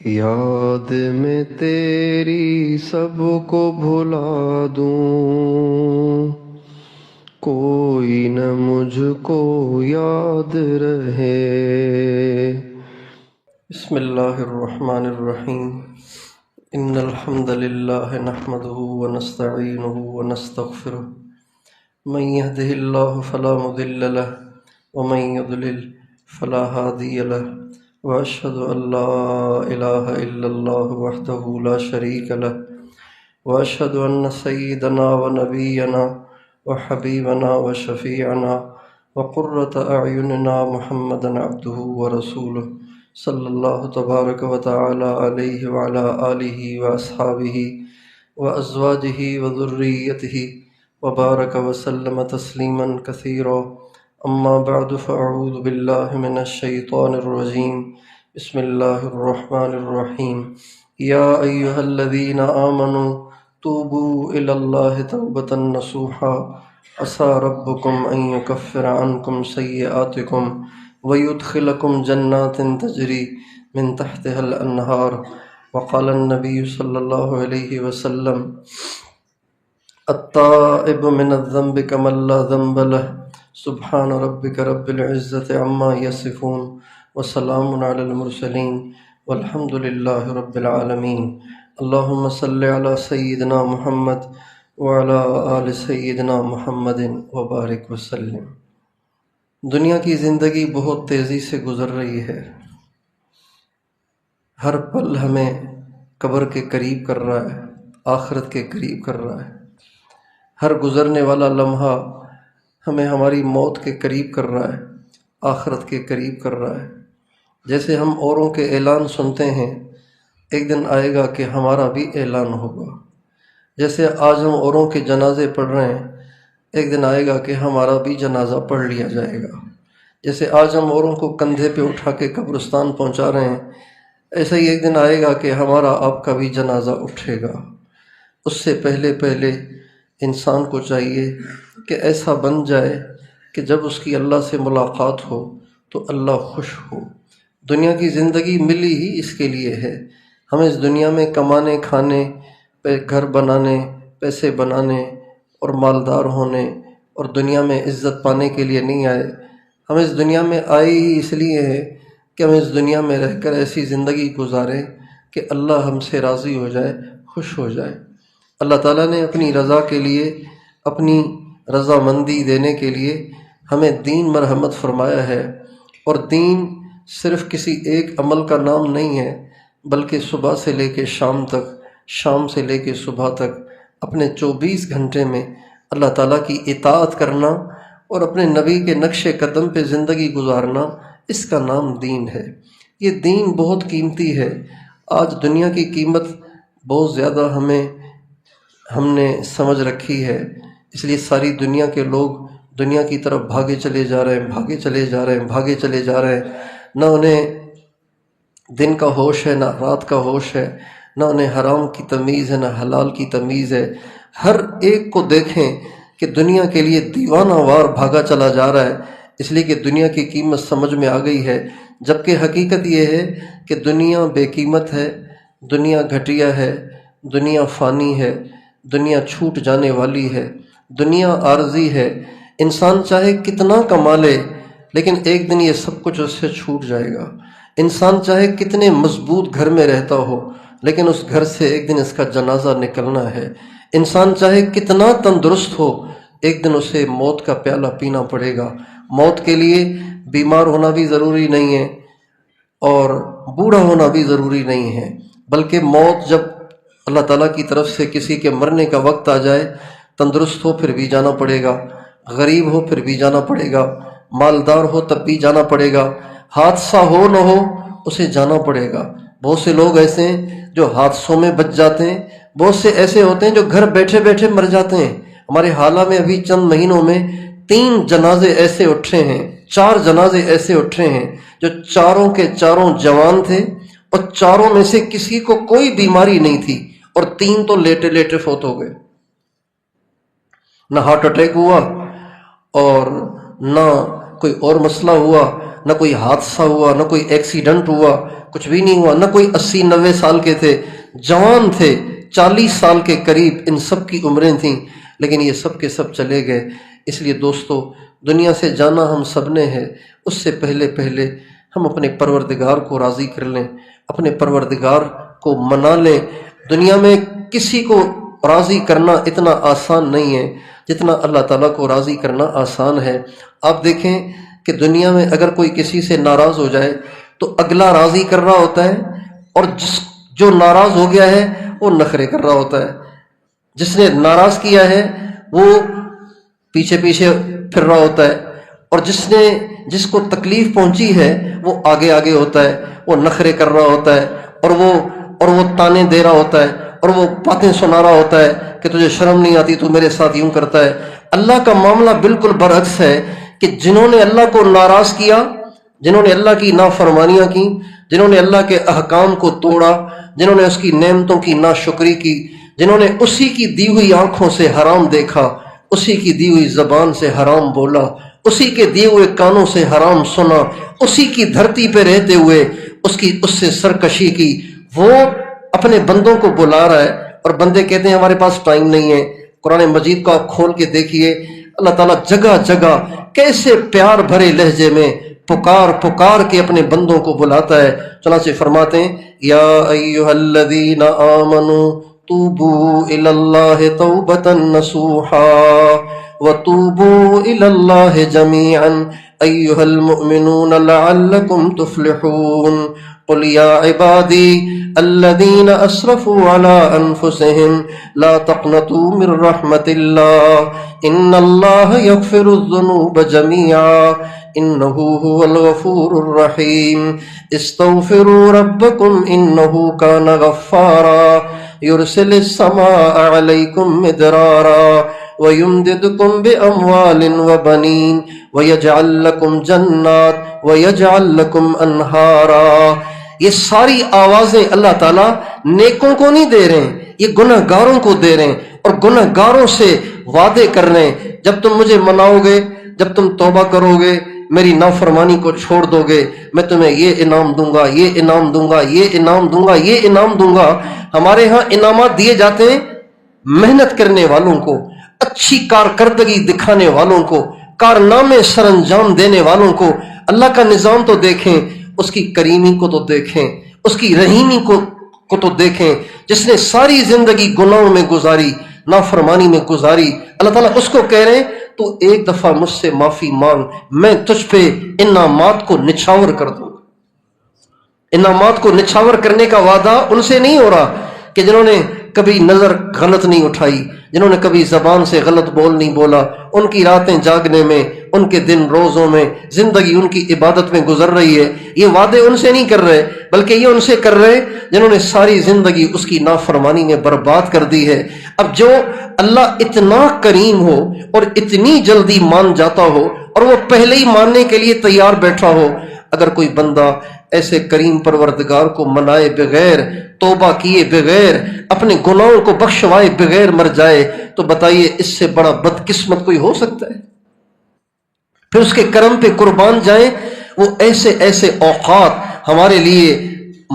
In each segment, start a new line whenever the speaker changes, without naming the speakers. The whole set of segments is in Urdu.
یاد میں تیری سب کو بھلا دوں، کوئی نہ مجھ کو یاد رہے۔ بسم اللہ الرحمن الرحیم۔ ان الحمد للہ نحمده ونستعینه ونستغفره، من يهده اللہ فلا مضل له ومن يضلل فلا هادی له، واشهد ان لا الہ الا اللہ وحدہ لا شریک له، واشهد ان سیدنا ونبینا وحبیبنا وشفیعنا وقرۃ اعیننا محمدا عبدہ ورسولہ صلی اللہ تبارک وتعالی علیہ وعلی آلہ واصحابہ وازواجہ وذریتہ وبارک وسلم تسلیما کثیرا۔ اما بعد فاعوذ باللہ من الشیطان الرجیم، بسم اللہ الرحمن الرحیم۔ یا ایہا الذین آمنوا توبوا الی اللہ توبۃ نصوحا، عسى ربکم ان یکفر عنکم سیئاتکم ویدخلکم جنات تجری من تحتها الانہار۔ وقال النبی صلی اللہ علیہ وسلم: التائب من الذنب كمن لا ذنب له، سبحان ربک رب العزۃ عما یصفون، وسلام علی المرسلین، والحمد للہ رب العالمین۔ اللہم صل علی سیدنا محمد وعلی آل سیدنا محمد وبارک وسلم۔ دنیا کی زندگی بہت تیزی سے گزر رہی ہے، ہر پل ہمیں قبر کے قریب کر رہا ہے، آخرت کے قریب کر رہا ہے۔ ہر گزرنے والا لمحہ ہمیں ہماری موت کے قریب کر رہا ہے، آخرت کے قریب کر رہا ہے۔ جیسے ہم اوروں کے اعلان سنتے ہیں، ایک دن آئے گا کہ ہمارا بھی اعلان ہوگا۔ جیسے آج ہم اوروں کے جنازے پڑھ رہے ہیں، ایک دن آئے گا کہ ہمارا بھی جنازہ پڑھ لیا جائے گا۔ جیسے آج ہم اوروں کو کندھے پہ اٹھا کے قبرستان پہنچا رہے ہیں، ایسا ہی ایک دن آئے گا کہ ہمارا آپ کا بھی جنازہ اٹھے گا۔ اس سے پہلے انسان کو چاہیے کہ ایسا بن جائے کہ جب اس کی اللہ سے ملاقات ہو تو اللہ خوش ہو۔ دنیا کی زندگی ملی ہی اس کے لیے ہے۔ ہم اس دنیا میں کمانے، کھانے، گھر بنانے، پیسے بنانے اور مالدار ہونے اور دنیا میں عزت پانے کے لیے نہیں آئے۔ ہم اس دنیا میں آئے ہی اس لیے ہیں کہ ہم اس دنیا میں رہ کر ایسی زندگی گزاریں کہ اللہ ہم سے راضی ہو جائے، خوش ہو جائے۔ اللہ تعالیٰ نے اپنی رضا کے لیے، اپنی رضامندی دینے کے لیے ہمیں دین مرحمت فرمایا ہے، اور دین صرف کسی ایک عمل کا نام نہیں ہے، بلکہ صبح سے لے کے شام تک، شام سے لے کے صبح تک اپنے 24 گھنٹے میں اللہ تعالیٰ کی اطاعت کرنا اور اپنے نبی کے نقش قدم پہ زندگی گزارنا، اس کا نام دین ہے۔ یہ دین بہت قیمتی ہے۔ آج دنیا کی قیمت بہت زیادہ ہم نے سمجھ رکھی ہے، اس لیے ساری دنیا کے لوگ دنیا کی طرف بھاگے چلے جا رہے ہیں، بھاگے چلے جا رہے ہیں، بھاگے چلے جا رہے ہیں۔ نہ انہیں دن کا ہوش ہے، نہ رات کا ہوش ہے، نہ انہیں حرام کی تمیز ہے، نہ حلال کی تمیز ہے۔ ہر ایک کو دیکھیں کہ دنیا کے لیے دیوانہ وار بھاگا چلا جا رہا ہے، اس لیے کہ دنیا کی قیمت سمجھ میں آ گئی ہے، جبکہ حقیقت یہ ہے کہ دنیا بے قیمت ہے، دنیا گھٹیا ہے، دنیا فانی ہے، دنیا چھوٹ جانے والی ہے، دنیا عارضی ہے۔ انسان چاہے کتنا کما لے لیکن ایک دن یہ سب کچھ اس سے چھوٹ جائے گا۔ انسان چاہے کتنے مضبوط گھر میں رہتا ہو لیکن اس گھر سے ایک دن اس کا جنازہ نکلنا ہے۔ انسان چاہے کتنا تندرست ہو، ایک دن اسے موت کا پیالہ پینا پڑے گا۔ موت کے لیے بیمار ہونا بھی ضروری نہیں ہے اور بوڑھا ہونا بھی ضروری نہیں ہے، بلکہ موت جب اللہ تعالیٰ کی طرف سے کسی کے مرنے کا وقت آ جائے، تندرست ہو پھر بھی جانا پڑے گا، غریب ہو پھر بھی جانا پڑے گا، مالدار ہو تب بھی جانا پڑے گا، حادثہ ہو نہ ہو اسے جانا پڑے گا۔ بہت سے لوگ ایسے ہیں جو حادثوں میں بچ جاتے ہیں، بہت سے ایسے ہوتے ہیں جو گھر بیٹھے بیٹھے مر جاتے ہیں۔ ہمارے حالہ میں ابھی چند مہینوں میں 3 جنازے ایسے اٹھے ہیں، 4 جنازے ایسے اٹھے ہیں جو چاروں کے چاروں جوان تھے، اور چاروں میں سے کسی کو کوئی بیماری نہیں تھی، اور 3 تو لیٹے لیٹے فوت ہو گئے۔ نہ ہارٹ اٹیک ہوا اور نہ کوئی اور مسئلہ ہوا، نہ کوئی حادثہ ہوا، نہ کوئی ایکسیڈنٹ ہوا، کچھ بھی نہیں ہوا، نہ کوئی 80-90 سال کے تھے، جوان تھے، 40 سال کے قریب ان سب کی عمریں تھیں، لیکن یہ سب کے سب چلے گئے۔ اس لیے دوستو، دنیا سے جانا ہم سب نے ہے، اس سے پہلے ہم اپنے پروردگار کو راضی کر لیں، اپنے پروردگار کو منا لیں۔ دنیا میں کسی کو راضی کرنا اتنا آسان نہیں ہے جتنا اللہ تعالیٰ کو راضی کرنا آسان ہے۔ آپ دیکھیں کہ دنیا میں اگر کوئی کسی سے ناراض ہو جائے تو اگلا راضی کر رہا ہوتا ہے، اور جو ناراض ہو گیا ہے وہ نخرے کر رہا ہوتا ہے۔ جس نے ناراض کیا ہے وہ پیچھے پھر رہا ہوتا ہے، اور جس کو تکلیف پہنچی ہے وہ آگے ہوتا ہے، وہ نخرے کر رہا ہوتا ہے، اور وہ تانے دے رہا ہوتا ہے، اور وہ باتیں سنا رہا ہوتا ہے کہ تجھے شرم نہیں آتی، تو میرے ساتھ یوں کرتا ہے۔ اللہ کا معاملہ بالکل برعکس ہے کہ جنہوں نے اللہ کو ناراض کیا، جنہوں نے اللہ کی نافرمانیاں کی، جنہوں نے اللہ کے احکام کو توڑا، جنہوں نے اس کی نعمتوں کی ناشکری کی، جنہوں نے اسی کی دی ہوئی آنکھوں سے حرام دیکھا، اسی کی دی ہوئی زبان سے حرام بولا، اسی کے دیے ہوئے کانوں سے حرام سنا، اسی کی دھرتی پہ رہتے ہوئے اس سے سرکشی کی، وہ اپنے بندوں کو بلا رہا ہے، اور بندے کہتے ہیں ہمارے پاس ٹائم نہیں ہے۔ قرآن مجید کو آپ کھول کے دیکھیے، اللہ تعالیٰ جگہ جگہ کیسے پیار بھرے لہجے میں پکار کے اپنے بندوں کو بلاتا ہے۔ چنانچہ فرماتے ہیں یا ایھا الذین آمنوا توبوا الی اللہ توبۃ نصوحا وتوبوا الی اللہ جميعا ایھا المؤمنون لعلکم تفلحون قل یا عبادی الذین اسرفوا علی انفسهم لا تقنطوا من رحمت اللہ ان اللہ یغفر الذنوب جميعا انہ هو الغفور الرحیم استغفروا ربکم انہ کان غفارا یرسل السماء علیکم مدرارا وَيُمْدِدْكُمْ بِأَمْوَالٍ وَبَنِينَ وَيَجْعَلْ لَكُمْ جَنَّاتٍ وَيَجْعَلْ لَكُمْ أَنْهَارًا۔ یہ ساری آوازیں اللہ تعالیٰ نیکوں کو نہیں دے رہے ہیں، یہ گناہ گاروں کو دے رہے ہیں، اور گناہ گاروں سے وعدے کر رہے ہیں جب تم مجھے مناؤ گے، جب تم توبہ کرو گے، میری نافرمانی کو چھوڑ دو گے، میں تمہیں یہ انعام دوں گا، یہ انعام دوں گا، یہ انعام دوں گا، یہ انعام دوں گا۔ ہمارے ہاں انعامات دیے جاتے ہیں محنت کرنے والوں کو، اچھی کارکردگی دکھانے والوں کو، کارنامے سر انجام دینے والوں کو۔ اللہ کا نظام تو دیکھیں، اس کی کریمی کو تو دیکھیں، اس کی رحیمی کو تو دیکھیں، جس نے ساری زندگی گناہوں میں گزاری، نافرمانی میں گزاری۔ اللہ تعالیٰ اس کو کہہ رہے ہیں تو ایک دفعہ مجھ سے معافی مانگ، میں تجھ پہ انعامات کو نچھاور کر دوں گا۔ انعامات کو نچھاور کرنے کا وعدہ ان سے نہیں ہو رہا کہ جنہوں نے کبھی نظر غلط نہیں اٹھائی، جنہوں نے کبھی زبان سے غلط بول نہیں بولا، ان کی راتیں جاگنے میں، ان کے دن روزوں میں، زندگی ان کی عبادت میں گزر رہی ہے۔ یہ وعدے ان سے نہیں کر رہے، بلکہ یہ ان سے کر رہے جنہوں نے ساری زندگی اس کی نافرمانی میں برباد کر دی ہے۔ اب جو اللہ اتنا کریم ہو اور اتنی جلدی مان جاتا ہو، اور وہ پہلے ہی ماننے کے لیے تیار بیٹھا ہو، اگر کوئی بندہ ایسے کریم پروردگار کو منائے بغیر، توبہ کیے بغیر، اپنے گناہوں کو بخشوائے بغیر مر جائے، تو بتائیے اس سے بڑا بدقسمت کوئی ہو سکتا ہے؟ پھر اس کے کرم پہ قربان جائیں۔ وہ ایسے اوقات ہمارے لیے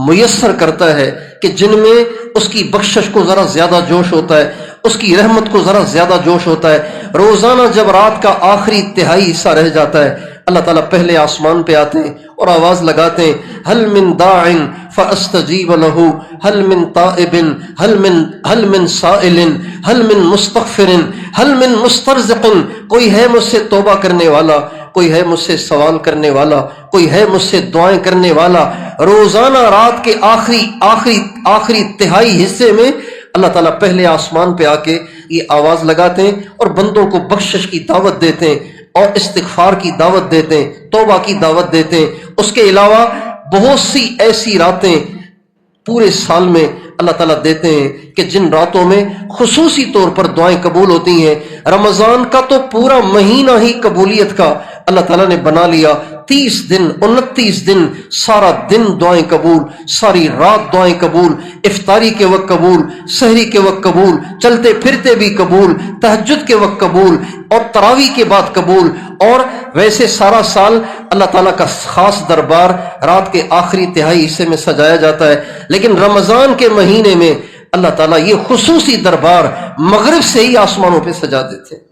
میسر کرتا ہے کہ جن میں اس کی بخشش کو ذرا زیادہ جوش ہوتا ہے، اس کی رحمت کو ذرا زیادہ جوش ہوتا ہے۔ روزانہ جب رات کا آخری تہائی حصہ رہ جاتا ہے، اللہ تعالیٰ پہلے آسمان پہ آتے ہیں اور آواز لگاتے ہیں هل من داع فاستجیب له هل من تائب هل من سائل هل من مستغفر هل من مسترزق۔ کوئی ہے مجھ سے توبہ کرنے والا، کوئی ہے مجھ سے سوال کرنے والا، کوئی ہے مجھ سے دعائیں کرنے والا۔ روزانہ رات کے آخری تہائی حصے میں اللہ تعالیٰ پہلے آسمان پہ آ کے یہ آواز لگاتے ہیں اور بندوں کو بخشش کی دعوت دیتے ہیں، اور استغفار کی دعوت دیتے ہیں، توبہ کی دعوت دیتے ہیں۔ اس کے علاوہ بہت سی ایسی راتیں پورے سال میں اللہ تعالیٰ دیتے ہیں کہ جن راتوں میں خصوصی طور پر دعائیں قبول ہوتی ہیں۔ رمضان کا تو پورا مہینہ ہی قبولیت کا، اللہ تعالیٰ نے بنا لیا 30 دن 29 دن سارا دن دعائیں قبول، ساری رات دعائیں قبول، افطاری کے وقت قبول، سحری کے وقت قبول، چلتے پھرتے بھی قبول، تہجد کے وقت قبول، اور تراویح کے بعد قبول۔ اور ویسے سارا سال اللہ تعالیٰ کا خاص دربار رات کے آخری تہائی حصے میں سجایا جاتا ہے، لیکن رمضان کے مہینے میں اللہ تعالیٰ یہ خصوصی دربار مغرب سے ہی آسمانوں پہ سجا دیتے ہیں۔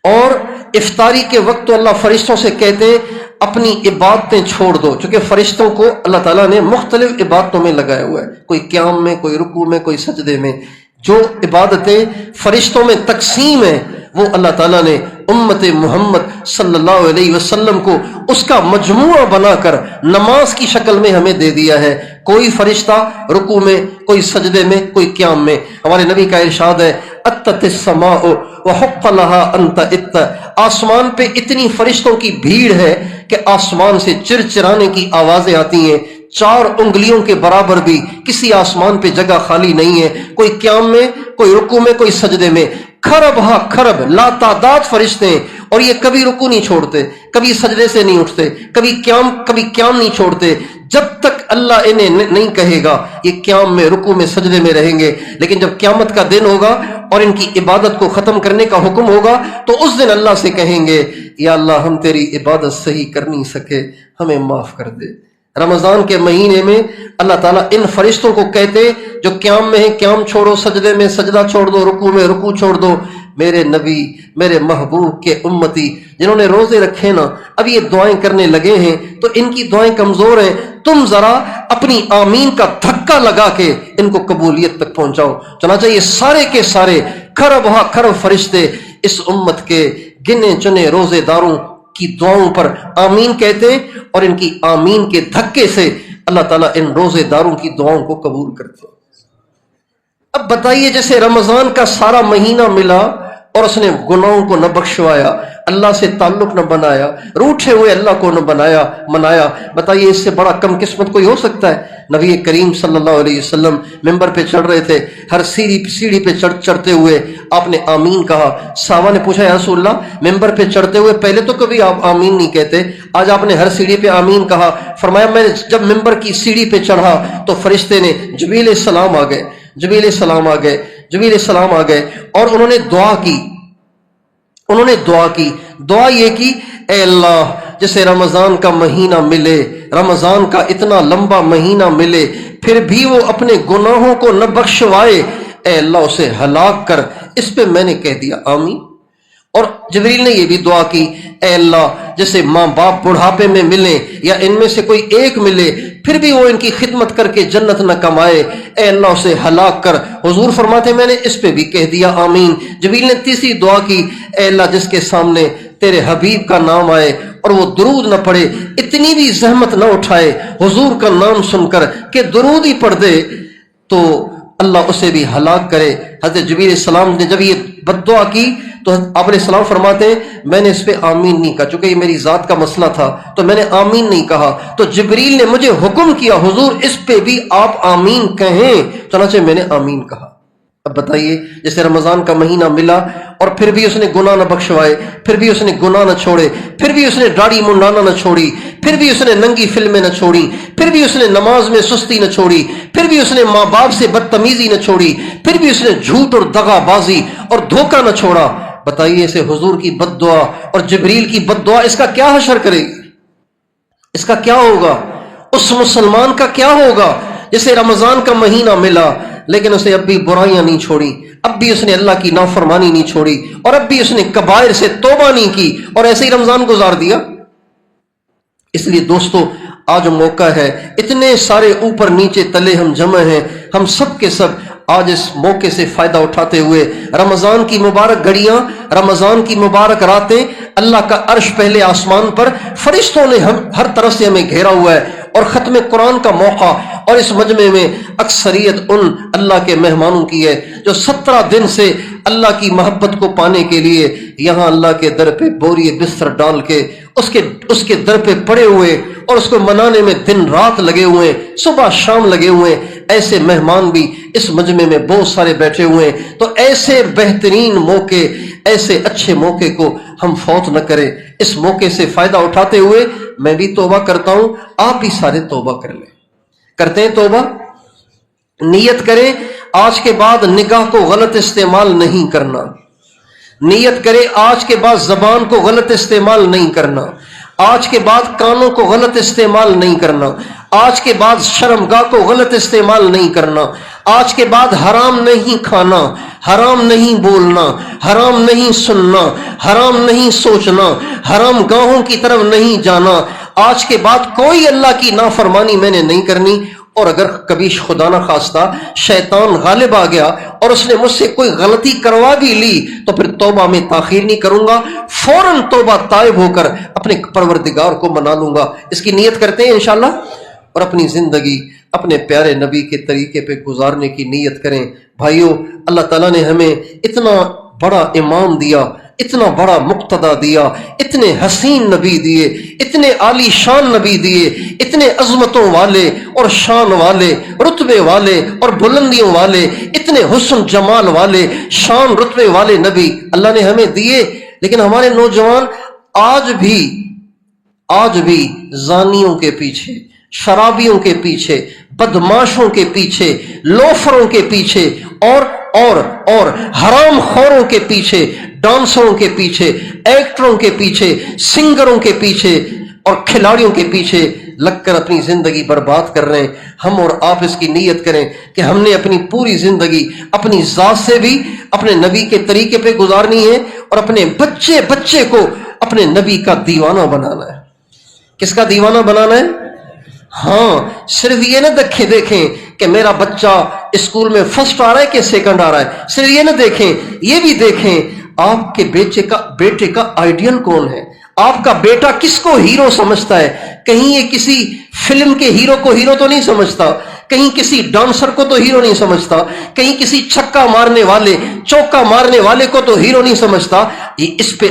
اور افطاری کے وقت تو اللہ فرشتوں سے کہتے ہیں اپنی عبادتیں چھوڑ دو، چونکہ فرشتوں کو اللہ تعالیٰ نے مختلف عبادتوں میں لگایا ہوا ہے، کوئی قیام میں، کوئی رکوع میں، کوئی سجدے میں۔ جو عبادتیں فرشتوں میں تقسیم ہیں وہ اللہ تعالیٰ نے امت محمد صلی اللہ علیہ وسلم کو اس کا مجموعہ بنا کر نماز کی شکل میں ہمیں دے دیا ہے۔ کوئی فرشتہ رکوع میں، کوئی سجدے میں، کوئی قیام میں۔ ہمارے نبی کا ارشاد ہے اتت السماء وحق لها ان تئت، آسمان پہ اتنی فرشتوں کی بھیڑ ہے کہ آسمان سے چرچرانے کی آوازیں آتی ہیں، 4 انگلیوں کے برابر بھی کسی آسمان پہ جگہ خالی نہیں ہے، کوئی قیام میں، کوئی رکوع میں، کوئی سجدے میں۔ کھرب ہاں کھرب لا تعداد فرشتے ہیں، اور یہ کبھی رکوع نہیں چھوڑتے، کبھی سجدے سے نہیں اٹھتے، کبھی قیام نہیں چھوڑتے، جب تک اللہ انہیں نہیں کہے گا یہ قیام میں، رکوع میں، سجدے میں رہیں گے۔ لیکن جب قیامت کا دن ہوگا اور ان کی عبادت کو ختم کرنے کا حکم ہوگا تو اس دن اللہ سے کہیں گے یا اللہ ہم تیری عبادت صحیح کر نہیں سکے، ہمیں معاف کر دے۔ رمضان کے مہینے میں اللہ تعالیٰ ان فرشتوں کو کہتے جو قیام میں ہیں قیام چھوڑو، سجدے میں سجدہ چھوڑ دو، رکوع میں رکوع چھوڑ دو۔ میرے نبی، میرے محبوب کے امتی جنہوں نے روزے رکھے نا، اب یہ دعائیں کرنے لگے ہیں تو ان کی دعائیں کمزور ہیں، تم ذرا اپنی آمین کا دھکا لگا کے ان کو قبولیت تک پہنچاؤ۔ چنانچہ یہ سارے کے سارے کھرب ہا کھرب فرشتے اس امت کے گنے چنے روزے داروں کی دعاؤں پر آمین کہتے ہیں، اور ان کی آمین کے دھکے سے اللہ تعالیٰ ان روزے داروں کی دعاؤں کو قبول کرتے ہیں۔ اب بتائیے جیسے رمضان کا سارا مہینہ ملا اور اس نے گناہوں کو نہ بخشوایا، اللہ سے تعلق نہ بنایا، روٹھے ہوئے اللہ کو نہ منایا، بتائیے اس سے بڑا کم قسمت کوئی ہو سکتا ہے؟ نبی کریم صلی اللہ علیہ وسلم ممبر پہ چڑھ رہے تھے، ہر سیڑھی پہ چڑھتے ہوئے آپ نے آمین کہا۔ صحابہ نے پوچھا یا رسول اللہ ممبر پہ چڑھتے ہوئے پہلے تو کبھی آپ آمین نہیں کہتے، آج آپ نے ہر سیڑھی پہ آمین کہا۔ فرمایا میں جب ممبر کی سیڑھی پہ چڑھا تو فرشتے نے جبریل السلام آ گئے اور انہوں نے دعا کی، دعا یہ کی اے اللہ جسے رمضان کا مہینہ ملے، رمضان کا اتنا لمبا مہینہ ملے، پھر بھی وہ اپنے گناہوں کو نہ بخشوائے، اے اللہ اسے ہلاک کر۔ اس پہ میں نے کہہ دیا آمین۔ اور جبریل نے یہ بھی دعا کی اے اللہ جیسے ماں باپ بڑھاپے میں ملیں یا ان میں سے کوئی ایک ملے پھر بھی وہ ان کی خدمت کر کے جنت نہ کمائے، اے اللہ اسے ہلاک کر۔ حضور فرماتے میں نے اس پہ بھی کہہ دیا آمین۔ جبریل نے تیسری دعا کی اے اللہ جس کے سامنے تیرے حبیب کا نام آئے اور وہ درود نہ پڑھے، اتنی بھی زحمت نہ اٹھائے حضور کا نام سن کر کہ درود ہی پڑھ دے، تو اللہ اسے بھی ہلاک کرے۔ حضرت جبریل علیہ السلام نے جب یہ بد دعا کی تو آپ علیہ السلام فرماتے ہیں میں نے اس پہ آمین نہیں کہا، چونکہ یہ میری ذات کا مسئلہ تھا تو میں نے آمین نہیں کہا، تو جبریل نے مجھے حکم کیا حضور اس پہ بھی آپ آمین کہیں، چنانچہ میں نے آمین کہا۔ اب بتائیے جیسے رمضان کا مہینہ ملا اور پھر بھی اس نے گناہ نہ بخشوائے، پھر بھی اس نے گناہ نہ چھوڑے، پھر بھی اس نے داڑھی منڈانا نہ چھوڑی، پھر بھی اس نے ننگی فلمیں نہ چھوڑی، پھر بھی اس نے نماز میں سستی نہ چھوڑی، پھر بھی اس نے ماں باپ سے بدتمیزی نہ چھوڑی، پھر بھی اس نے جھوٹ اور دغا بازی اور دھوکہ نہ چھوڑا، بتائیے اسے حضور کی بد دعا اور جبریل کی بد دعا اس کا کیا حشر کرے گی؟ اس کا کیا ہوگا؟ اس مسلمان کا کیا ہوگا جسے رمضان کا مہینہ ملا لیکن اسے اب بھی برائیاں نہیں چھوڑی، اب بھی اس نے اللہ کی نافرمانی نہیں چھوڑی، اور اب بھی اس نے کبائر سے توبہ نہیں کی اور ایسے ہی رمضان گزار دیا۔ اس لیے دوستو آج موقع ہے، اتنے سارے اوپر نیچے تلے ہم جمع ہیں، ہم سب کے سب آج اس موقع سے فائدہ اٹھاتے ہوئے رمضان کی مبارک گھڑیاں، رمضان کی مبارک راتیں، اللہ کا عرش پہلے آسمان پر فرشتوں نے ہر طرف سے ہمیں گھیرا ہوا ہے، اور ختم قرآن کا موقع، اور اس مجمع میں اکثریت ان اللہ کے مہمانوں کی ہے جو 17 دن سے اللہ کی محبت کو پانے کے لیے یہاں اللہ کے در پہ بوری بستر ڈال کے اس کے در پہ پڑے ہوئے اور اس کو منانے میں دن رات لگے ہوئے، صبح شام لگے ہوئے، ایسے مہمان بھی اس مجمع میں بہت سارے بیٹھے ہوئے ہیں، تو ایسے بہترین موقع، ایسے اچھے موقع کو ہم فوت نہ کریں۔ اس موقع سے فائدہ اٹھاتے ہوئے میں بھی توبہ کرتا ہوں، آپ بھی سارے توبہ کر لیں۔ کرتے ہیں توبہ؟ نیت کریں آج کے بعد نگاہ کو غلط استعمال نہیں کرنا، نیت کرے آج کے بعد زبان کو غلط استعمال نہیں کرنا، آج کے بعد کانوں کو غلط استعمال نہیں کرنا، آج کے بعد شرمگاہ کو غلط استعمال نہیں کرنا، آج کے بعد حرام نہیں کھانا، حرام نہیں بولنا، حرام نہیں سننا، حرام نہیں سوچنا، حرام گاہوں کی طرف نہیں جانا، آج کے بعد کوئی اللہ کی نافرمانی میں نے نہیں کرنی۔ اور اگر کبھی خدا نہ خواستہ شیطان غالب آ گیا اور اس نے مجھ سے کوئی غلطی کروا بھی لی تو پھر توبہ میں تاخیر نہیں کروں گا، فوراً توبہ تائب ہو کر اپنے پروردگار کو منا لوں گا۔ اس کی نیت کرتے ہیں انشاءاللہ، اور اپنی زندگی اپنے پیارے نبی کے طریقے پہ گزارنے کی نیت کریں۔ بھائیو، اللہ تعالیٰ نے ہمیں اتنا بڑا امام دیا، اتنا بڑا مقتدی دیا، اتنے حسین نبی دیے، اتنے عالی شان نبی دیے، اتنے عظمتوں والے اور شان والے، رتبے والے اور بلندیوں والے، اتنے حسن جمال والے، شان رتبے والے نبی اللہ نے ہمیں دیے، لیکن ہمارے نوجوان آج بھی زانیوں کے پیچھے، شرابیوں کے پیچھے، بدماشوں کے پیچھے، لوفروں کے پیچھے اور حرام خوروں کے پیچھے، ڈانسروں کے پیچھے، ایکٹروں کے پیچھے، سنگروں کے پیچھے اور کھلاڑیوں کے پیچھے لگ کر اپنی زندگی برباد کر رہے ہیں۔ ہم اور آپ اس کی نیت کریں کہ ہم نے اپنی پوری زندگی اپنی ذات سے بھی اپنے نبی کے طریقے پہ گزارنی ہے، اور اپنے بچے کو اپنے نبی کا دیوانہ بنانا ہے۔ کس کا دیوانہ بنانا ہے؟ ہاں، صرف یہ نہ دیکھیں کہ میرا بچہ اسکول میں فرسٹ آ رہا ہے کہ سیکنڈ آ رہا ہے، صرف یہ نہ دیکھیں، یہ بھی دیکھیں آپ کے بیٹے کا آئیڈیل کون ہے، آپ کا بیٹا کس کو ہیرو سمجھتا ہے۔ کہیں یہ کسی فلم کے ہیرو کو ہیرو تو نہیں سمجھتا، کہیں کسی ڈانسر کو تو ہیرو نہیں سمجھتا، کہیں کسی چھکا مارنے والے، چوکا مارنے والے کو تو ہیرو نہیں سمجھتا۔ اس پہ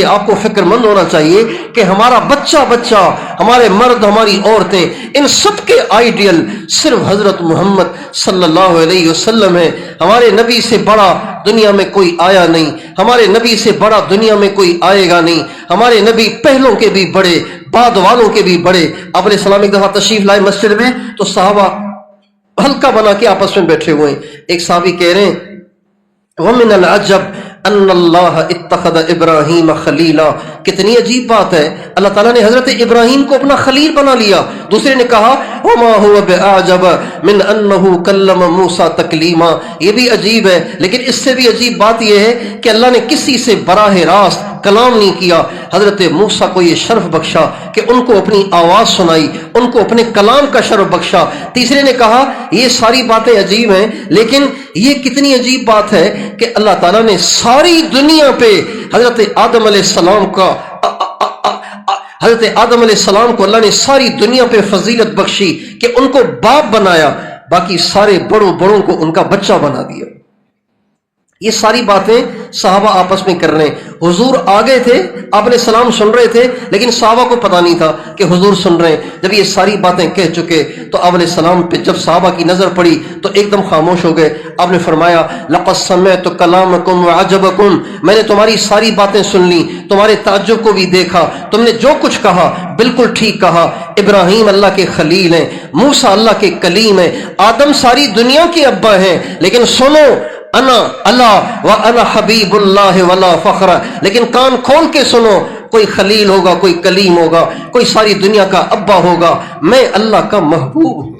آپ کو فکر مند ہونا چاہیے کہ ہمارا بچہ، ہمارے مرد، ہماری عورتیں، ان سب کے آئیڈیل صرف حضرت محمد صلی اللہ علیہ وسلم ہے۔ ہمارے نبی سے بڑا دنیا میں کوئی آیا نہیں، ہمارے نبی سے بڑا دنیا میں کوئی آئے گا نہیں۔ ہمارے نبی پہلوں کے بھی بڑے، بعد والوں کے بھی بڑے۔ آپ علیہ السلام ایک دفعہ تشریف لائے مسجد میں تو صحابہ حلقہ بنا کے آپس میں بیٹھے ہوئے ہیں۔ ایک صحابی کہہ رہے ہیں وَمِنَ الْعَجَبِ ان اللہ اتخذ ابراہیم خلیلا، کتنی عجیب بات ہے، اللہ تعالیٰ نے حضرت ابراہیم کو اپنا خلیل بنا لیا۔ دوسرے نے کہا وما هو بأعجب من انه کلم موسیٰ تکلیما، یہ بھی عجیب ہے، لیکن اس سے بھی عجیب بات یہ ہے کہ اللہ نے کسی سے براہ راست کلام نہیں کیا۔ حضرت موسیٰ کو یہ شرف بخشا کہ ان کو اپنی آواز سنائی، ان کو اپنے کلام کا شرف بخشا۔ تیسرے نے کہا یہ ساری باتیں عجیب ہیں، لیکن یہ کتنی عجیب بات ہے کہ اللہ تعالیٰ نے ساری دنیا پہ حضرت آدم علیہ السلام کو اللہ نے ساری دنیا پہ فضیلت بخشی کہ ان کو باپ بنایا، باقی سارے بڑوں کو ان کا بچہ بنا دیا۔ یہ ساری باتیں صحابہ آپس میں کر رہے ہیں۔ حضور آگے تھے، آپ نے سلام سن رہے تھے، لیکن صحابہ کو پتہ نہیں تھا کہ حضور سن رہے ہیں۔ جب یہ ساری باتیں کہہ چکے تو آپ علیہ السلام پہ جب صحابہ کی نظر پڑی تو ایک دم خاموش ہو گئے۔ آپ نے فرمایا لقد سمعت کلامکم وعجبکم، میں نے تمہاری ساری باتیں سن لی، تمہارے تعجب کو بھی دیکھا، تم نے جو کچھ کہا بالکل ٹھیک کہا۔ ابراہیم اللہ کے خلیل ہیں، موسیٰ اللہ کے کلیم ہیں، آدم ساری دنیا کے ابا ہیں، لیکن سنو انا اللہ و انا حبیب اللہ ولا فخر، لیکن کان کھول کے سنو، کوئی خلیل ہوگا، کوئی کلیم ہوگا، کوئی ساری دنیا کا ابا ہوگا، میں اللہ کا محبوب ہوں۔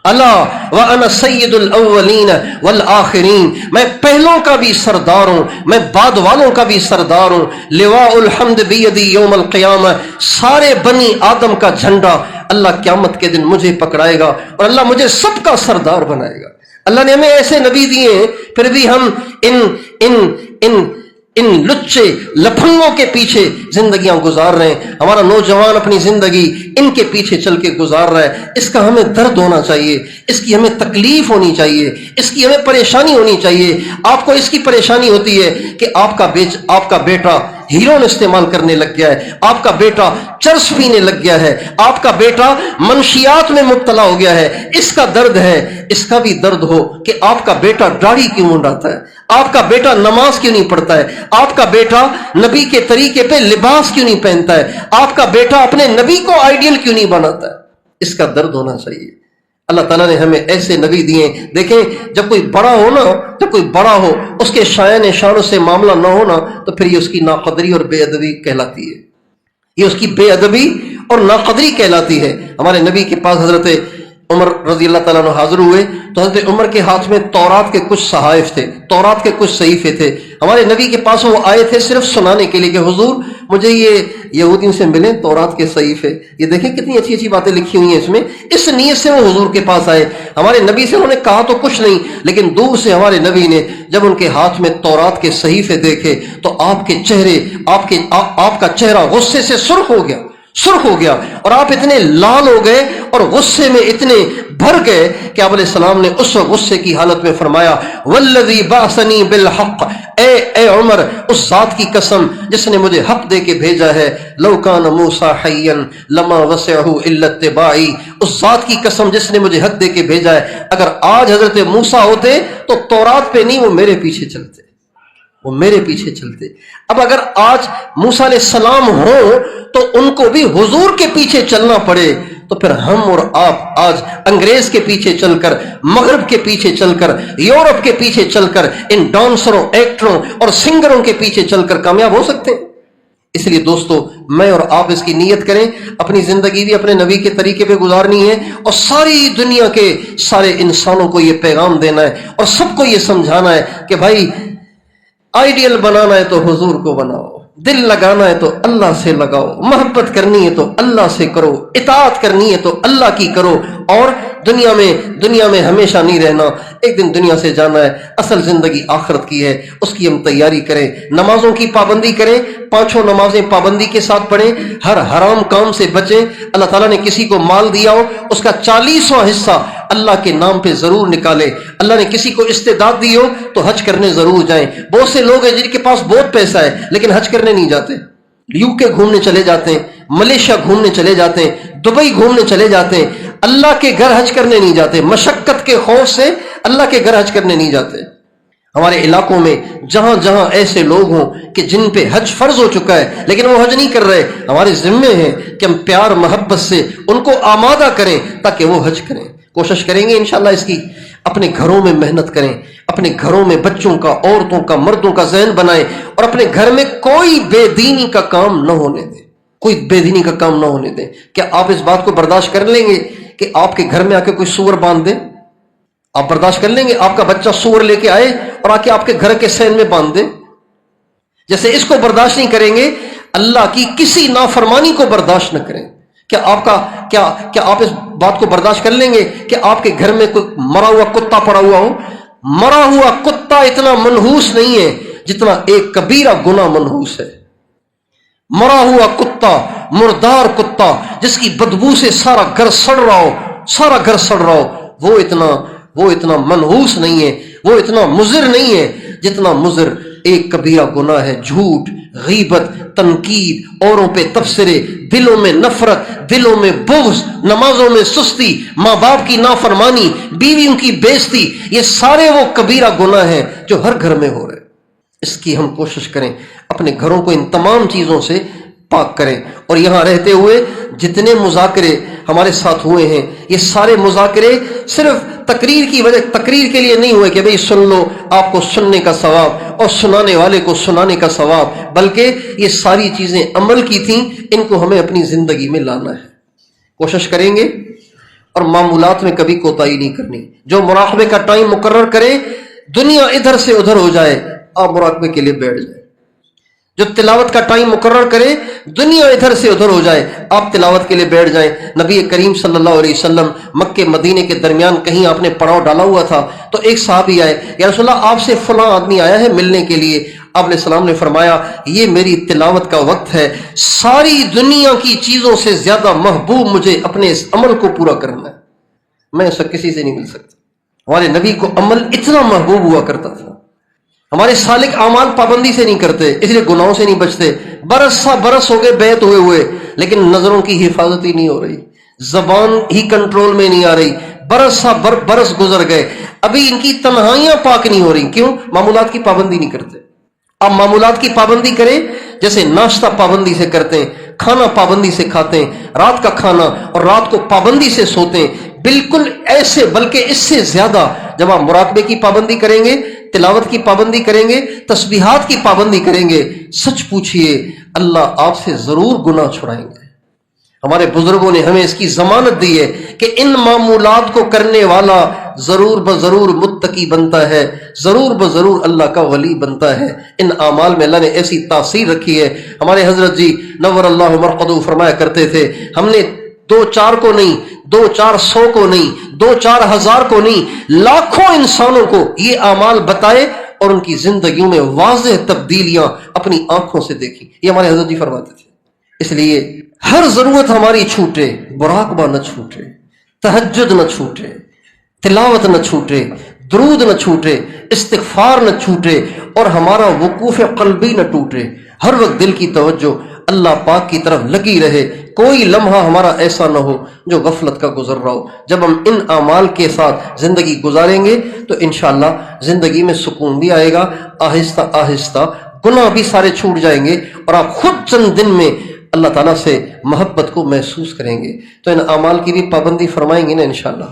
اللہ وانا سید الاولین والآخرین، میں پہلوں کا بھی سردار ہوں، میں بعد والوں کا بھی سردار ہوں۔ لواء الحمد بیدی یوم القیامہ، سارے بنی آدم کا جھنڈا اللہ قیامت کے دن مجھے پکڑائے گا اور اللہ مجھے سب کا سردار بنائے گا۔ اللہ نے ہمیں ایسے نبی دیے ہیں، پھر بھی ہم ان لچے لپھنگوں کے پیچھے زندگیاں گزار رہے ہیں۔ ہمارا نوجوان اپنی زندگی ان کے پیچھے چل کے گزار رہا ہے۔ اس کا ہمیں درد ہونا چاہیے، اس کی ہمیں تکلیف ہونی چاہیے، اس کی ہمیں پریشانی ہونی چاہیے۔ آپ کو اس کی پریشانی ہوتی ہے کہ آپ کا بیٹا ہیروئن استعمال کرنے لگ گیا ہے، آپ کا بیٹا چرس پینے لگ گیا ہے، آپ کا بیٹا منشیات میں مبتلا ہو گیا ہے، اس کا درد ہے، اس کا بھی درد ہو کہ آپ کا بیٹا داڑھی کیوں منڈاتا ہے، آپ کا بیٹا نماز کیوں نہیں پڑھتا ہے، آپ کا بیٹا نبی کے طریقے پہ لباس کیوں نہیں پہنتا ہے، آپ کا بیٹا اپنے نبی کو آئیڈیل کیوں نہیں بناتا ہے، اس کا درد ہونا چاہیے۔ اللہ تعالیٰ نے ہمیں ایسے نبی دیے۔ دیکھیں جب کوئی بڑا ہو نا، جب کوئی بڑا ہو اس کے شایان شانوں سے معاملہ نہ ہونا تو پھر یہ اس کی ناقدری اور بے ادبی کہلاتی ہے، یہ اس کی بے ادبی اور ناقدری کہلاتی ہے۔ ہمارے نبی کے پاس حضرت عمر رضی اللہ تعالیٰ عنہ حاضر ہوئے تو حضرت عمر کے ہاتھ میں تورات کے کچھ صحائف تھے، تورات کے کچھ صحیفے تھے۔ ہمارے نبی کے پاس وہ آئے تھے صرف سنانے کے لیے کہ حضور مجھے یہ یہودیوں سے ملیں تورات کے صحیفے، یہ دیکھیں کتنی اچھی اچھی باتیں لکھی ہوئی ہیں اس میں۔ اس نیت سے وہ حضور کے پاس آئے۔ ہمارے نبی سے انہوں نے کہا تو کچھ نہیں، لیکن دور سے ہمارے نبی نے جب ان کے ہاتھ میں تورات کے صحیفے دیکھے تو آپ کے چہرے آپ کا چہرہ غصے سے سرخ ہو گیا اور آپ اتنے لال ہو گئے اور غصے میں اتنے بھر گئے کہ آپ علیہ السلام نے اس غصے کی حالت میں فرمایا والذی بعثنی بالحق، اے عمر اس ذات کی قسم جس نے مجھے حق دے کے بھیجا ہے، لو کان موسیٰ حیا لما وسعہ الا اتباعی، اس ذات کی قسم جس نے مجھے حق دے کے بھیجا ہے، اگر آج حضرت موسیٰ ہوتے تو تورات پہ نہیں وہ میرے پیچھے چلتے، وہ میرے پیچھے چلتے۔ اب اگر آج موسیٰ علیہ السلام ہوں تو ان کو بھی حضور کے پیچھے چلنا پڑے تو پھر ہم اور آپ آج انگریز کے پیچھے چل کر، مغرب کے پیچھے چل کر، یورپ کے پیچھے چل کر، ان ڈانسروں، ایکٹروں اور سنگروں کے پیچھے چل کر کامیاب ہو سکتے ہیں؟ اس لیے دوستو میں اور آپ اس کی نیت کریں، اپنی زندگی بھی اپنے نبی کے طریقے پہ گزارنی ہے اور ساری دنیا کے سارے انسانوں کو یہ پیغام دینا ہے اور سب کو یہ سمجھانا ہے کہ بھائی آئیڈیل بنانا ہے تو حضور کو بناؤ، دل لگانا ہے تو اللہ سے لگاؤ، محبت کرنی ہے تو اللہ سے کرو، اطاعت کرنی ہے تو اللہ کی کرو، اور دنیا میں ہمیشہ نہیں رہنا، ایک دن دنیا سے جانا ہے۔ اصل زندگی آخرت کی ہے، اس کی ہم تیاری کریں، نمازوں کی پابندی کریں، 5 نمازیں پابندی کے ساتھ پڑھیں، ہر حرام کام سے بچیں۔ اللہ تعالیٰ نے کسی کو مال دیا ہو اس کا 40واں حصہ اللہ کے نام پہ ضرور نکالے۔ اللہ نے کسی کو استعداد دی ہو تو حج کرنے ضرور جائیں۔ بہت سے لوگ ہیں جن کے پاس بہت پیسہ ہے لیکن حج کرنے نہیں جاتے، UK گھومنے چلے جاتے ہیں، ملیشیا گھومنے چلے جاتے ہیں، دبئی گھومنے چلے جاتے ہیں، اللہ کے گھر حج کرنے نہیں جاتے، مشقت کے خوف سے اللہ کے گھر حج کرنے نہیں جاتے۔ ہمارے علاقوں میں جہاں جہاں ایسے لوگ ہوں کہ جن پہ حج فرض ہو چکا ہے لیکن وہ حج نہیں کر رہے، ہمارے ذمے ہیں کہ ہم پیار محبت سے ان کو آمادہ کریں تاکہ وہ حج کریں۔ کوشش کریں گے انشاءاللہ اس کی، اپنے گھروں میں محنت کریں، اپنے گھروں میں بچوں کا، عورتوں کا، مردوں کا ذہن بنائیں اور اپنے گھر میں کوئی بے دینی کا کام نہ ہونے دیں، کوئی بے دینی کا کام نہ ہونے دیں۔ کیا آپ اس بات کو برداشت کر لیں گے کہ آپ کے گھر میں آ کے کوئی سور باندھ دے؟ آپ برداشت کر لیں گے آپ کا بچہ سور لے کے آئے اور آ کے آپ کے گھر کے سین میں باندھ دے؟ جیسے اس کو برداشت نہیں کریں گے اللہ کی کسی نافرمانی کو برداشت نہ کریں۔ کیا آپ اس بات کو برداشت کر لیں گے کہ آپ کے گھر میں کوئی مرا ہوا کتا پڑا ہوا ہو؟ مرا ہوا کتا اتنا منحوس نہیں ہے جتنا ایک کبیرہ گناہ منحوس ہے۔ مرا ہوا کتا، مردار کتا جس کی بدبو سے سارا گھر سڑ رہا ہو، وہ اتنا منحوس نہیں ہے، وہ اتنا مضر نہیں ہے جتنا مضر ایک کبیرہ گناہ ہے۔ جھوٹ، غیبت، تنقید، اوروں پہ تبصرے، دلوں میں نفرت، دلوں میں بغض، نمازوں میں سستی، ماں باپ کی نافرمانی، بیویوں کی بےزتی، یہ سارے وہ کبیرہ گناہ ہیں جو ہر گھر میں ہو رہے۔ اس کی ہم کوشش کریں اپنے گھروں کو ان تمام چیزوں سے پاک کریں، اور یہاں رہتے ہوئے جتنے مذاکرے ہمارے ساتھ ہوئے ہیں یہ سارے مذاکرے صرف تقریر کے لیے نہیں ہوئے کہ بھئی سن لو، آپ کو سننے کا ثواب اور سنانے والے کو سنانے کا ثواب، بلکہ یہ ساری چیزیں عمل کی تھیں، ان کو ہمیں اپنی زندگی میں لانا ہے۔ کوشش کریں گے اور معمولات میں کبھی کوتاہی نہیں کرنی۔ جو مراقبے کا ٹائم مقرر کرے، دنیا ادھر سے ادھر ہو جائے، آپ مراقبے کے لیے بیٹھ جائیں۔ جو تلاوت کا ٹائم مقرر کرے، دنیا ادھر سے ادھر ہو جائے، آپ تلاوت کے لیے بیٹھ جائیں۔ نبی کریم صلی اللہ علیہ وسلم مکے مدینے کے درمیان کہیں آپ نے پڑاؤ ڈالا ہوا تھا تو ایک صحابی آئے، یا رسول اللہ آپ سے فلاں آدمی آیا ہے ملنے کے لیے۔ آپ علیہ السلام نے فرمایا یہ میری تلاوت کا وقت ہے، ساری دنیا کی چیزوں سے زیادہ محبوب مجھے اپنے اس عمل کو پورا کرنا ہے، میں اسے کسی سے نہیں مل سکتا۔ ہمارے نبی کو عمل اتنا محبوب ہوا کرتا تھا۔ ہمارے سالک اعمال پابندی سے نہیں کرتے، اس لیے گناہوں سے نہیں بچتے. برس ہو گئے بیعت ہوئے ہوئے، لیکن نظروں کی حفاظت ہی نہیں ہو رہی، زبان ہی کنٹرول میں نہیں آ رہی. برس گزر گئے، ابھی ان کی تنہائیاں پاک نہیں ہو رہی. کیوں؟ معمولات کی پابندی نہیں کرتے. آپ معمولات کی پابندی کریں، جیسے ناشتہ پابندی سے کرتے ہیں، کھانا پابندی سے کھاتے ہیں، رات کا کھانا اور رات کو پابندی سے سوتے ہیں، بالکل ایسے بلکہ اس سے زیادہ جب آپ مراقبے کی پابندی کریں گے، تلاوت کی پابندی کریں گے، تسبیحات کی پابندی کریں گے، سچ پوچھئے اللہ آپ سے ضرور گناہ چھڑائیں گے. ہمارے بزرگوں نے ہمیں اس کی ضمانت دی ہے کہ ان معمولات کو کرنے والا ضرور بضرور متقی بنتا ہے، ضرور بضرور اللہ کا ولی بنتا ہے. ان اعمال میں اللہ نے ایسی تاثیر رکھی ہے. ہمارے حضرت جی نور اللہ مرقدہ فرمایا کرتے تھے، ہم نے 2-4 کو نہیں، 2-400 کو نہیں، 2-4 ہزار کو نہیں، لاکھوں انسانوں کو یہ اعمال بتائے اور ان کی زندگیوں میں واضح تبدیلیاں اپنی آنکھوں سے دیکھی. یہ ہمارے حضرت جی فرماتے تھے. اس لیے ہر ضرورت ہماری چھوٹے، مراقبہ نہ چھوٹے، تہجد نہ چھوٹے، تلاوت نہ چھوٹے، درود نہ چھوٹے، استغفار نہ چھوٹے، اور ہمارا وقوف قلبی نہ ٹوٹے. ہر وقت دل کی توجہ اللہ پاک کی طرف لگی رہے. کوئی لمحہ ہمارا ایسا نہ ہو جو غفلت کا گزر رہا ہو. جب ہم ان اعمال کے ساتھ زندگی گزاریں گے تو انشاءاللہ زندگی میں سکون بھی آئے گا. آہستہ آہستہ گناہ بھی سارے چھوٹ جائیں گے اور آپ خود چند دن میں اللہ تعالیٰ سے محبت کو محسوس کریں گے. تو ان اعمال کی بھی پابندی فرمائیں گے نا انشاءاللہ.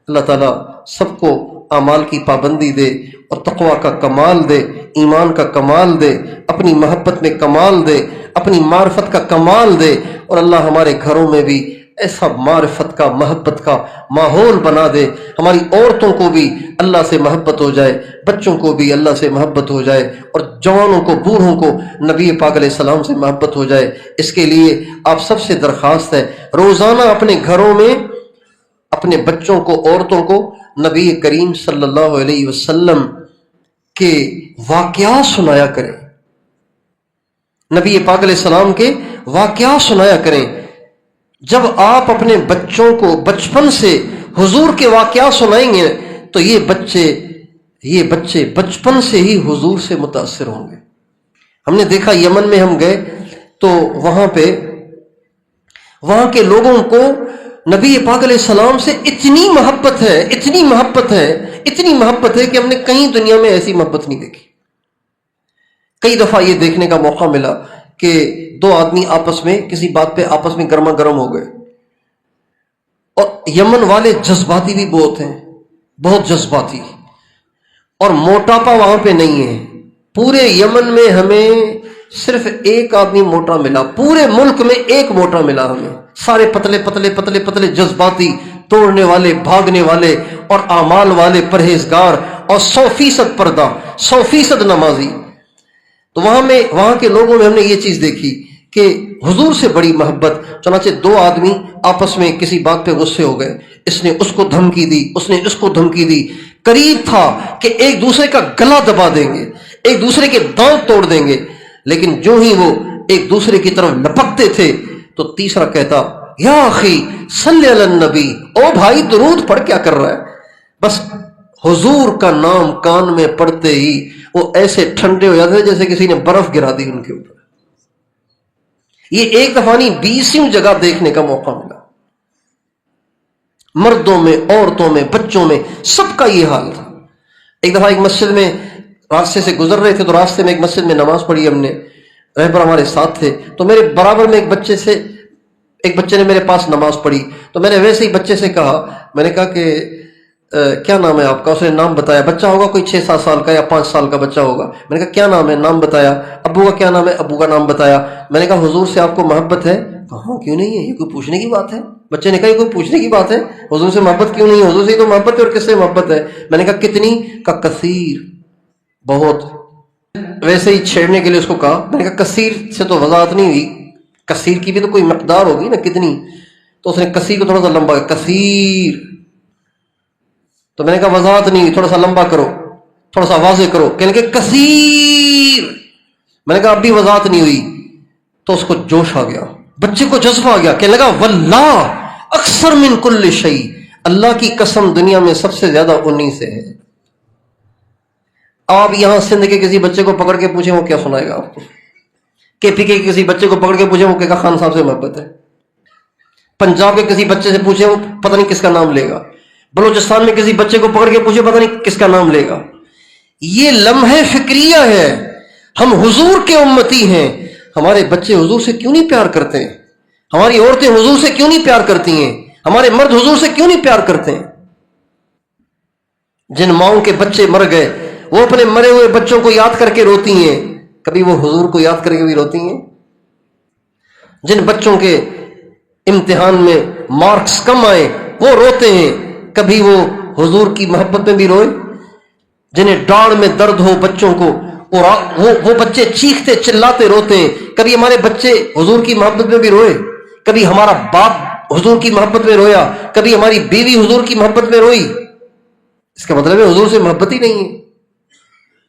اللہ تعالیٰ سب کو اعمال کی پابندی دے اور تقوی کا کمال دے، ایمان کا کمال دے، اپنی محبت میں کمال دے، اپنی معرفت کا کمال دے. اور اللہ ہمارے گھروں میں بھی ایسا معرفت کا، محبت کا ماحول بنا دے. ہماری عورتوں کو بھی اللہ سے محبت ہو جائے، بچوں کو بھی اللہ سے محبت ہو جائے، اور جوانوں کو، بوڑھوں کو نبی پاک علیہ السلام سے محبت ہو جائے. اس کے لیے آپ سب سے درخواست ہے، روزانہ اپنے گھروں میں اپنے بچوں کو، عورتوں کو نبی کریم صلی اللہ علیہ وسلم کے واقعات سنایا کریں. نبی پاک علیہ السلام کے واقعات سنایا کریں. جب آپ اپنے بچوں کو بچپن سے حضور کے واقعات سنائیں گے تو یہ بچے بچپن سے ہی حضور سے متاثر ہوں گے. ہم نے دیکھا یمن میں ہم گئے تو وہاں کے لوگوں کو نبی پاک علیہ السلام سے اتنی محبت ہے، اتنی محبت ہے، اتنی محبت ہے کہ ہم نے کہیں دنیا میں ایسی محبت نہیں دیکھی. کئی دفعہ یہ دیکھنے کا موقع ملا کہ 2 آدمی آپس میں کسی بات پہ آپس میں گرما گرم ہو گئے. اور یمن والے جذباتی بھی بہت ہیں، بہت جذباتی، اور موٹاپا وہاں پہ نہیں ہے. پورے یمن میں ہمیں صرف 1 آدمی موٹا ملا، پورے ملک میں 1 موٹا ملا ہمیں. سارے پتلے پتلے پتلے پتلے، جذباتی، توڑنے والے، بھاگنے والے اور اعمال والے، پرہیزگار، اور 100% پردہ، 100% نمازی. تو وہاں کے لوگوں میں ہم نے یہ چیز دیکھی کہ حضور سے بڑی محبت. چنانچہ 2 آدمی آپس میں کسی بات پہ غصے ہو گئے، اس نے اس کو دھمکی دی، اس نے اس کو دھمکی دی. قریب تھا کہ ایک دوسرے کا گلا دبا دیں گے، ایک دوسرے کے دانت توڑ دیں گے، لیکن جو ہی وہ ایک دوسرے کی طرف لپکتے تھے تو تیسرا کہتا، یا اخی صلی علی النبی، او بھائی درود پڑھ، کیا کر رہا ہے؟ بس حضور کا نام کان میں پڑھتے ہی وہ ایسے ٹھنڈے ہو جاتے جیسے کسی نے برف گرا دی ان کے اوپر. یہ ایک دفعہ نہیں، 20 جگہ دیکھنے کا موقع ملا. مردوں میں، عورتوں میں، بچوں میں، سب کا یہ حال تھا. ایک دفعہ ایک مسجد میں راستے سے گزر رہے تھے تو راستے میں ایک مسجد میں نماز پڑھی ہم نے، رہبر ہمارے ساتھ تھے. تو میرے برابر میں ایک بچے نے میرے پاس نماز پڑھی. تو میں نے ویسے ہی بچے سے کہا، میں نے کہا کہ کیا نام ہے آپ کا؟ اس نے نام بتایا. بچہ ہوگا کوئی 6-7 سال کا یا 5 سال کا بچہ ہوگا. میں نے کہا کیا نام ہے؟ نام بتایا. ابو کا کیا نام ہے؟ ابو کا نام بتایا. میں نے کہا حضور سے آپ کو محبت ہے؟ کہاں کیوں نہیں ہے، یہ کوئی پوچھنے کی بات ہے؟ بچے نے کہا یہ کوئی پوچھنے کی بات ہے، حضور سے محبت کیوں نہیں ہے؟ حضور سے تو محبت ہے، اور کس سے محبت ہے؟ میں نے کہا کتنی؟ کا کثیر، بہت. ویسے ہی چھیڑنے کے لیے اس کو کہا. میں نے کہا کثیر سے تو وضاحت نہیں ہوئی، کثیر کی بھی تو کوئی مقدار ہوگی نا، کتنی؟ تو اس نے کثیر کو تھوڑا سا لمبا کیا، کثیر. تو میں نے کہا وضاحت نہیں ہوئی، تھوڑا سا لمبا کرو، تھوڑا سا واضح کرو. کہنے کہ کثیر. میں نے کہا اب بھی وضاحت نہیں ہوئی. تو اس کو جوش آ گیا، بچے کو جذبہ آ گیا، کہنے لگا واللہ اکثر من کل شیء، اللہ کی قسم دنیا میں سب سے زیادہ انہی سے ہے. آپ یہاں سندھ کے کسی بچے کو پکڑ کے پوچھیں وہ کیا سنائے گا آپ کو، کے پی کے کسی بچے کو پکڑ کے پوچھیں وہ کہے گا خان صاحب سے محبت ہے، پنجاب کے کسی بچے سے پوچھیں وہ پتہ نہیں کس کا نام لے گا، بلوچستان میں کسی بچے کو پکڑ کے پوچھیں پتہ نہیں کس کا نام لے گا۔ یہ لمحے فکریہ ہے، ہم حضور کے امتی ہیں، ہمارے بچے حضور سے کیوں نہیں پیار کرتے ہیں؟ ہماری عورتیں حضور سے کیوں نہیں پیار کرتی ہیں؟ ہمارے مرد حضور سے کیوں نہیں پیار کرتے ہیں؟ جن ماؤں کے بچے مر گئے وہ اپنے مرے ہوئے بچوں کو یاد کر کے روتی ہیں، کبھی وہ حضور کو یاد کر کے بھی روتی ہیں؟ جن بچوں کے امتحان میں مارکس کم آئے وہ روتے ہیں، کبھی وہ حضور کی محبت میں بھی روئے؟ جنہیں ڈاڑھ میں درد ہو بچوں کو اور وہ بچے چیختے چلاتے روتے ہیں، کبھی ہمارے بچے حضور کی محبت میں بھی روئے؟ کبھی ہمارا باپ حضور کی محبت میں رویا، کبھی ہماری بیوی حضور کی محبت میں روئی؟ اس کا مطلب ہے حضور سے محبت ہی نہیں ہے۔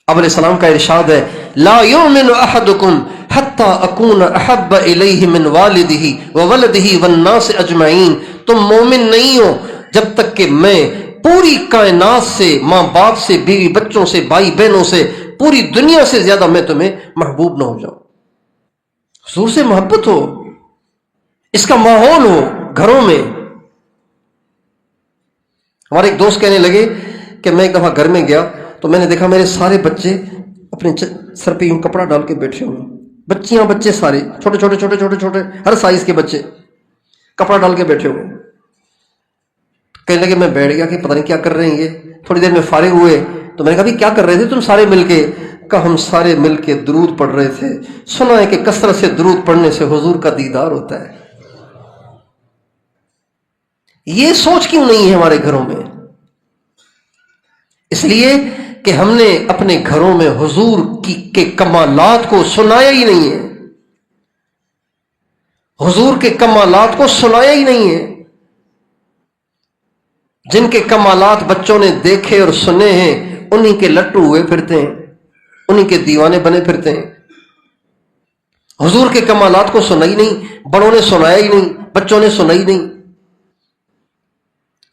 اب علیہ السلام کا ارشاد ہے لا یؤمن احدکم حتی اکون احب الیہ من والدہ وولدہ والناس اجمعین، تم مومن نہیں ہو جب تک کہ میں پوری کائنات سے، ماں باپ سے، بیوی بچوں سے، بھائی بہنوں سے، پوری دنیا سے زیادہ میں تمہیں محبوب نہ ہو جاؤں۔ حضور سے محبت ہو، اس کا ماحول ہو گھروں میں۔ ہمارے ایک دوست کہنے لگے کہ میں ایک دفعہ گھر میں گیا تو میں نے دیکھا میرے سارے بچے اپنے سر پہ یوں کپڑا ڈال کے بیٹھے ہوئے، بچیاں بچے سارے چھوٹے چھوٹے چھوٹے چھوٹے چھوٹے ہر سائز کے بچے کپڑا ڈال کے بیٹھے ہوئے۔ کہنے لگے میں بیٹھ گیا کہ پتہ نہیں کیا کر رہے ہیں یہ۔ تھوڑی دیر میں فارغ ہوئے تو میں نے کہا بھی کیا کر رہے تھے تم سارے مل کے؟ کہا ہم سارے مل کے درود پڑھ رہے تھے، سنا ہے کہ کثرت سے درود پڑھنے سے حضور کا دیدار ہوتا ہے۔ یہ سوچ کیوں نہیں ہے ہمارے گھروں میں؟ اس لیے کہ ہم نے اپنے گھروں میں حضور کے کمالات کو سنایا ہی نہیں ہے، حضور کے کمالات کو سنایا ہی نہیں ہے۔ جن کے کمالات بچوں نے دیکھے اور سنے ہیں انہی کے لٹو ہوئے پھرتے ہیں، انہی کے دیوانے بنے پھرتے ہیں۔ حضور کے کمالات کو سنا ہی نہیں، بڑوں نے سنایا ہی نہیں، بچوں نے سنا ہی نہیں۔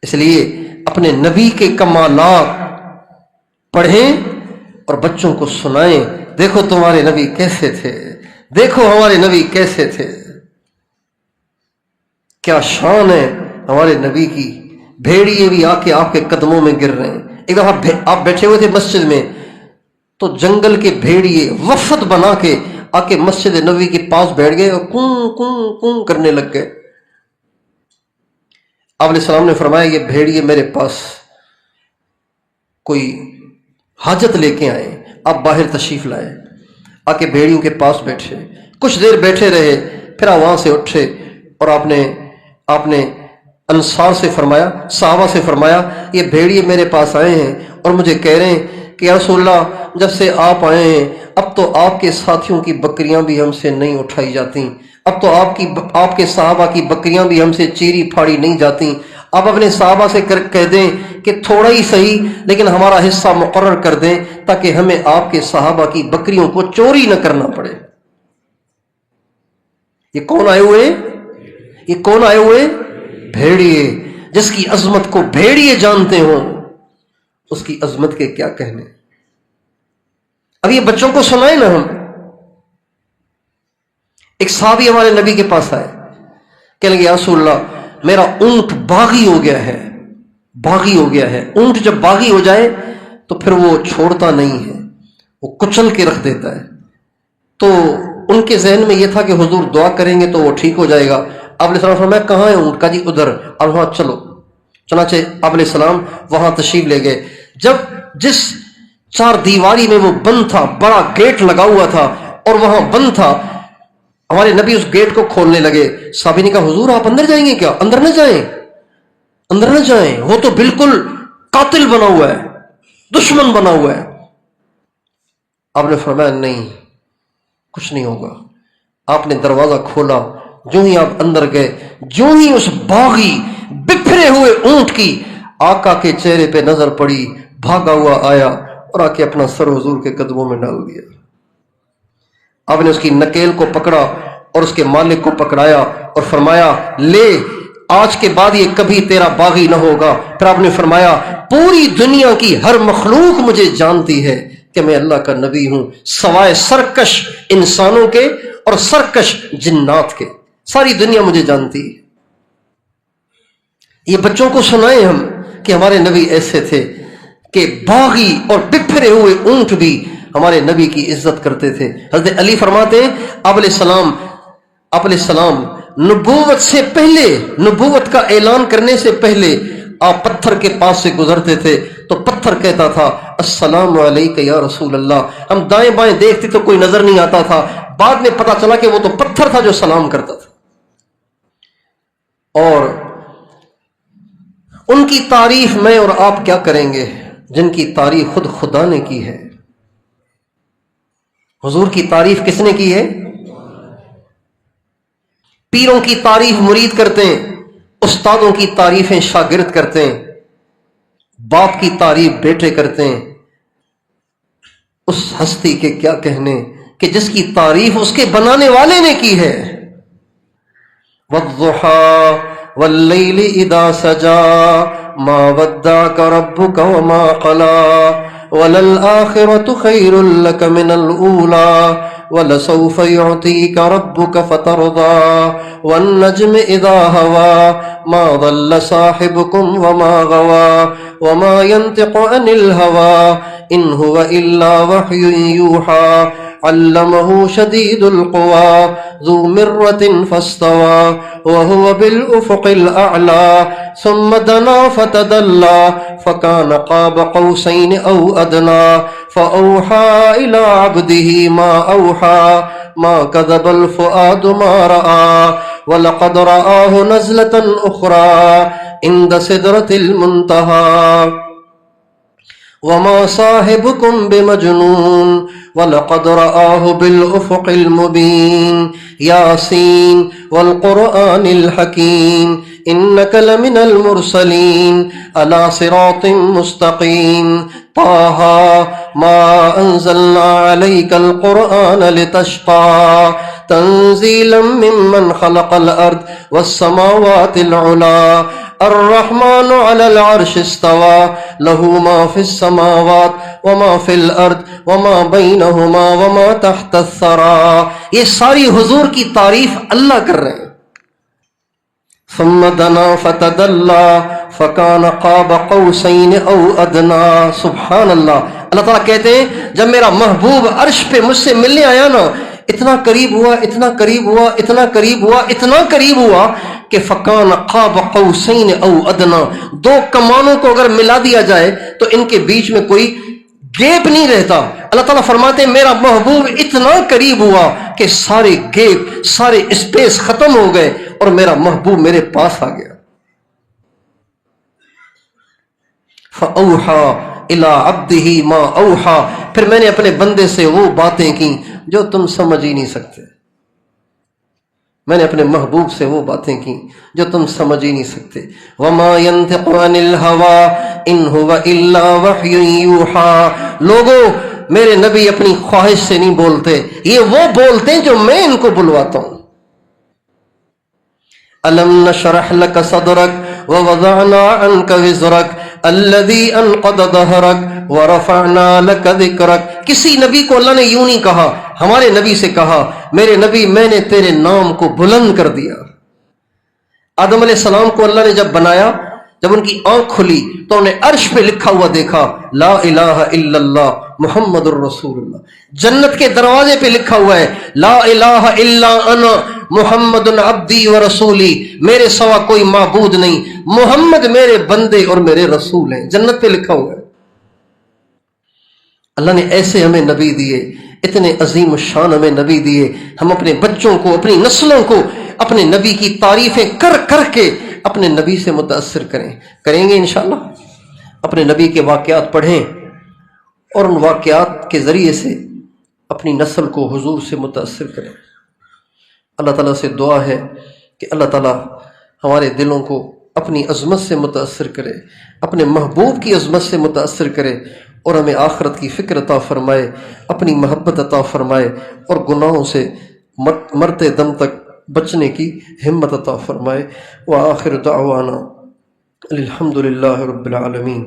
اس لیے اپنے نبی کے کمالات پڑھیں اور بچوں کو سنائیں، دیکھو تمہارے نبی کیسے تھے، دیکھو ہمارے نبی کیسے تھے، کیا شان ہے ہمارے نبی کی۔ بھیڑیے بھی آ کے آپ کے قدموں میں گر رہے ہیں۔ ایک دفعہ آپ بیٹھے ہوئے تھے مسجد میں تو جنگل کے بھیڑیے وفد بنا کے آ کے مسجد نبوی کے پاس بیٹھ گئے اور کون کون کون کرنے لگ گئے۔ آپ علیہ السلام نے فرمایا یہ بھیڑیے میرے پاس کوئی حاجت لے کے آئے، آپ باہر تشریف لائے۔ آ کے بھیڑیوں کے پاس بیٹھے، کچھ دیر بیٹھے رہے، پھر وہاں سے اٹھے اور آپ نے انصار سے فرمایا، صحابہ سے فرمایا یہ بھیڑیے میرے پاس آئے ہیں اور مجھے کہہ رہے ہیں کہ یا رسول اللہ جب سے آپ آئے ہیں اب تو آپ کے ساتھیوں کی بکریاں بھی ہم سے نہیں اٹھائی جاتی، اب تو آپ کے صحابہ کی بکریاں بھی ہم سے چیری پھاڑی نہیں جاتی، آپ اپنے صحابہ سے کہہ دیں کہ تھوڑا ہی صحیح لیکن ہمارا حصہ مقرر کر دیں تاکہ ہمیں آپ کے صحابہ کی بکریوں کو چوری نہ کرنا پڑے۔ یہ کون آئے ہوئے؟ بھیڑیے، جس کی عظمت کو بھیڑیے جانتے ہوں اس کی عظمت کے کیا کہنے۔ اب یہ بچوں کو سنائے نا ہم۔ ایک صحابی ہمارے نبی کے پاس آئے، کہنے لگے یا رسول اللہ میرا اونٹ باغی ہو گیا ہے۔ اونٹ جب باغی ہو جائے تو پھر وہ چھوڑتا نہیں ہے، وہ کچل کے رکھ دیتا ہے۔ تو ان کے ذہن میں یہ تھا کہ حضور دعا کریں گے تو وہ ٹھیک ہو جائے گا۔ آپ علیہ السلام فرمایا کہاں ہے اونٹ؟ کا جی ادھر، اور وہاں چلو۔ چنانچہ آپ علیہ السلام وہاں تشریف لے گئے۔ جب جس چار دیواری میں وہ بند تھا، بڑا گیٹ لگا ہوا تھا اور وہاں بند تھا، ہمارے نبی اس گیٹ کو کھولنے لگے۔ صحابی نے کہا حضور آپ اندر جائیں گے کیا؟ اندر نہ جائیں، وہ تو بالکل قاتل بنا ہوا ہے، دشمن بنا ہوا ہے۔ آپ نے فرمایا نہیں کچھ نہیں ہوگا۔ آپ نے دروازہ کھولا، جو ہی آپ اندر گئے، جو ہی اس باغی بکھرے ہوئے اونٹ کی آقا کے چہرے پہ نظر پڑی، بھاگا ہوا آیا اور آ کے اپنا سر حضور کے قدموں میں ڈال دیا۔ آپ نے اس کی نکیل کو پکڑا اور اس کے مالک کو پکڑایا اور فرمایا لے، آج کے بعد یہ کبھی تیرا باغی نہ ہوگا۔ پھر آپ نے فرمایا پوری دنیا کی ہر مخلوق مجھے جانتی ہے کہ میں اللہ کا نبی ہوں، سوائے سرکش انسانوں کے اور سرکش جنات کے، ساری دنیا مجھے جانتی ہے۔ یہ بچوں کو سنائیں ہم کہ ہمارے نبی ایسے تھے کہ باغی اور بکھرے ہوئے اونٹ بھی ہمارے نبی کی عزت کرتے تھے۔ حضرت علی فرماتے ہیں آپ علیہ السلام نبوت سے پہلے، نبوت کا اعلان کرنے سے پہلے آپ پتھر کے پاس سے گزرتے تھے تو پتھر کہتا تھا السلام علیکہ یا رسول اللہ۔ ہم دائیں بائیں دیکھتے تو کوئی نظر نہیں آتا تھا، بعد میں پتا چلا کہ وہ تو پتھر تھا جو سلام کرتا تھا۔ اور ان کی تعریف میں اور آپ کیا کریں گے جن کی تعریف خود خدا نے کی ہے۔ حضور کی تعریف کس نے کی ہے؟ پیروں کی تعریف مرید کرتے ہیں، استادوں کی تعریفیں شاگرد کرتے ہیں، باپ کی تعریف بیٹے کرتے ہیں۔ اس ہستی کے کیا کہنے کہ جس کی تعریف اس کے بنانے والے نے کی ہے۔ وَالضُّحَىٰ وَاللَّيْلِ إِذَا سَجَىٰ مَا وَدَّعَكَ رَبُّكَ وَمَا قَلَىٰ وَلَلْآخِرَةُ خَيْرٌ لَّكَ مِنَ الْأُولَىٰ وَلَسَوْفَ يُعْطِيكَ رَبُّكَ فَتَرْضَىٰ وَالنَّجْمِ إِذَا هَوَىٰ مَا ضَلَّ صَاحِبُكُمْ وَمَا غَوَىٰ وَمَا يَنطِقُ عَنِ الْهَوَىٰ إِنْ هُوَ إِلَّا وَحْيٌ يُوحَىٰ علمه شديد القوى ذو مرة فاستوى وهو بالأفق الأعلى ثم دنا فتدلى فكان قاب قوسين أو أدنى فأوحى إلى عبده ما أوحى ما كذب الفؤاد ما رأى ولقد رآه نزلة أخرى عند سدرة المنتهى وما صاحبكم بمجنون وَلَقَدْ رَآهُ بِالْأُفُقِ الْمُبِينِ يَاسِينَ وَالْقُرْآنِ الْحَكِيمِ إِنَّكَ لَمِنَ الْمُرْسَلِينَ عَلَى صِرَاطٍ مُسْتَقِيمٍ طه ما أنزلنا عليك القرآن لتشقى تنزيلا ممن خلق الأرض والسماوات العلى الرحمن على العرش استوى له ما في السماوات وما في الأرض وما بينهما وما تحت الثرى. یہ ساری حضور کی تعریف اللہ کر رہے ہیں. ثم دنا فتدلى فكان قاب قوسين او ادنى. سبحان اللہ. اللہ تعالیٰ کہتے ہیں جب میرا محبوب عرش پہ مجھ سے ملنے آیا نا، اتنا قریب ہوا، اتنا قریب ہوا، اتنا قریب ہوا، اتنا قریب ہوا کہ فکان قاب قوسین او ادنا. دو کمانوں کو اگر ملا دیا جائے تو ان کے بیچ میں کوئی گیپ نہیں رہتا. اللہ تعالیٰ فرماتے ہیں میرا محبوب اتنا قریب ہوا کہ سارے گیپ، سارے اسپیس ختم ہو گئے اور میرا محبوب میرے پاس آ گیا. فَأَوْحَى إِلَىٰ عَبْدِهِ مَا أَوْحَى. پھر میں نے اپنے بندے سے وہ باتیں کی جو تم سمجھ ہی نہیں سکتے. میں نے اپنے محبوب سے وہ باتیں کی جو تم سمجھ ہی نہیں سکتے. وَمَا يَنطِقُ عَنِ الْهَوَىٰ إِنْ هُوَ إِلَّا وَحْيٌ يُوحَىٰ. لوگوں، میرے نبی اپنی خواہش سے نہیں بولتے، یہ وہ بولتے ہیں جو میں ان کو بلواتا ہوں. أَلَمْ نَشْرَحْ لَكَ صَدْرَكَ وَوَضَعْنَا عَنْكَ وِزْرَكَ الَّذِي أَنْقَضَ ظَهْرَكَ وَرَفَعْنَا لَكَ ذِكْرَكَ. کسی نبی کو اللہ نے یوں نہیں کہا. ہمارے نبی سے کہا میرے نبی میں نے تیرے نام کو بلند کر دیا. آدم علیہ السلام کو اللہ نے جب بنایا، جب ان کی آنکھ کھلی تو انہیں عرش پہ لکھا ہوا دیکھا لا الہ الا اللہ محمد الرسول اللہ. جنت کے دروازے پہ لکھا ہوا ہے لا الہ الا انا محمد عبدی و رسولی. میرے سوا کوئی معبود نہیں، محمد میرے بندے اور میرے رسول ہیں. جنت پہ لکھا ہوا ہے. اللہ نے ایسے ہمیں نبی دیے، اتنے عظیم الشان ہمیں نبی دیے. ہم اپنے بچوں کو، اپنی نسلوں کو اپنے نبی کی تعریفیں کر کر کے اپنے نبی سے متاثر کریں گے انشاءاللہ. اپنے نبی کے واقعات پڑھیں اور ان واقعات کے ذریعے سے اپنی نسل کو حضور سے متاثر کریں. اللہ تعالیٰ سے دعا ہے کہ اللہ تعالیٰ ہمارے دلوں کو اپنی عظمت سے متاثر کرے، اپنے محبوب کی عظمت سے متاثر کرے اور ہمیں آخرت کی فکر عطا فرمائے، اپنی محبت عطا فرمائے اور گناہوں سے مرتے دم تک بچنے کی ہمت عطا فرمائے. وآخر دعوانا الحمد للہ رب العالمین.